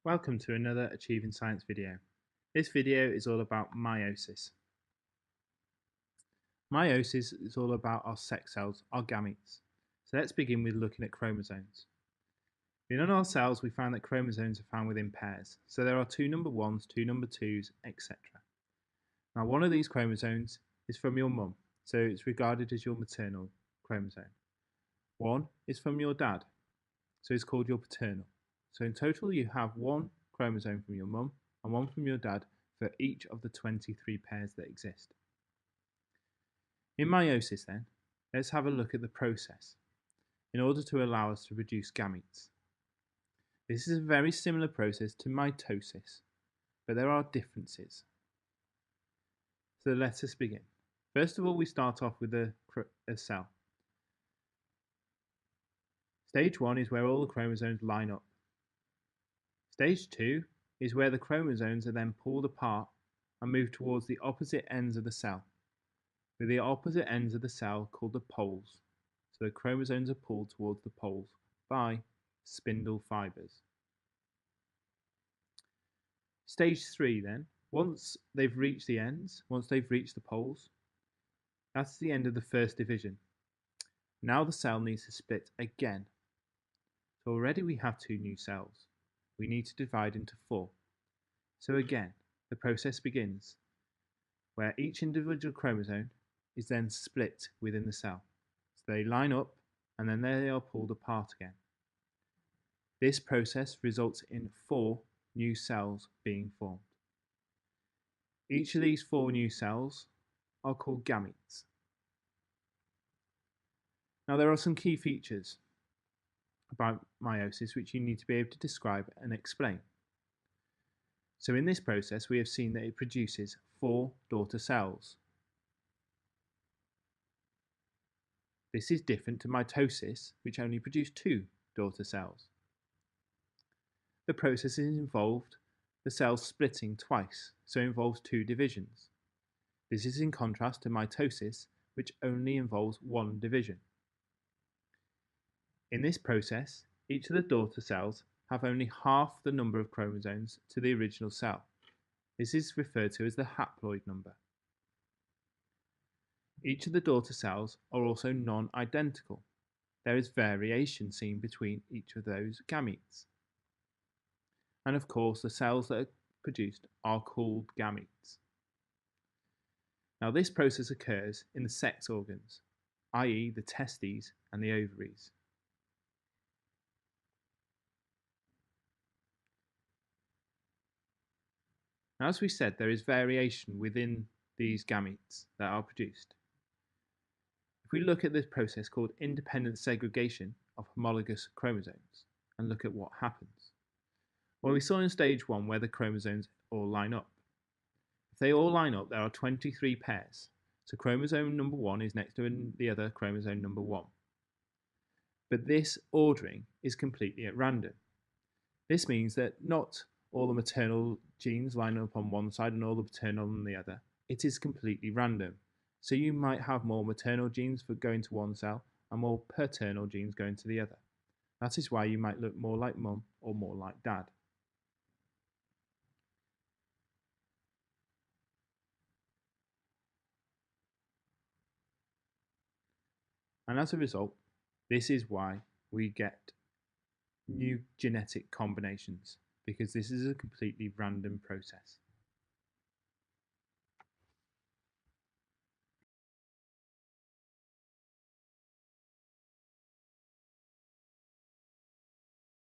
Welcome to another Achieving Science video. This video is all about meiosis. Meiosis is all about our sex cells, our gametes. So let's begin with looking at chromosomes. In our cells, we find that chromosomes are found within pairs. So there are two number ones, two number twos, etc. Now one of these chromosomes is from your mum, so it's regarded as your maternal chromosome. One is from your dad, so it's called your paternal. So in total you have one chromosome from your mum and one from your dad for each of the 23 pairs that exist. In meiosis then, let's have a look at the process in order to allow us to produce gametes. This is a very similar process to mitosis, but there are differences. So let us begin. First of all, we start off with a cell. Stage 1 is where all the chromosomes line up. Stage 2 is where the chromosomes are then pulled apart and move towards the opposite ends of the cell, with the opposite ends of the cell called the poles. So the chromosomes are pulled towards the poles by spindle fibres. Stage 3 then, once they've reached the ends, once they've reached the poles, that's the end of the first division. Now the cell needs to split again. So already we have two new cells. We need to divide into four. So again, the process begins, where each individual chromosome is then split within the cell. So they line up and then they are pulled apart again. This process results in four new cells being formed. Each of these four new cells are called gametes. Now there are some key features about meiosis which you need to be able to describe and explain. So in this process we have seen that it produces four daughter cells. This is different to mitosis, which only produced two daughter cells. The process involved the cells splitting twice, so it involves two divisions. This is in contrast to mitosis, which only involves one division. In this process, each of the daughter cells have only half the number of chromosomes to the original cell. This is referred to as the haploid number. Each of the daughter cells are also non-identical. There is variation seen between each of those gametes. And of course, the cells that are produced are called gametes. Now this process occurs in the sex organs, i.e. the testes and the ovaries. Now, as we said, there is variation within these gametes that are produced. If we look at this process called independent segregation of homologous chromosomes and look at what happens. Well, we saw in stage 1 where the chromosomes all line up. If they all line up, there are 23 pairs. So chromosome number 1 is next to the other chromosome number 1. But this ordering is completely at random. This means that not all the maternal genes line up on one side and all the paternal on the other. It is completely random. So you might have more maternal genes for going to one cell and more paternal genes going to the other. That is why you might look more like mum or more like dad. And as a result, this is why we get new genetic combinations, because this is a completely random process.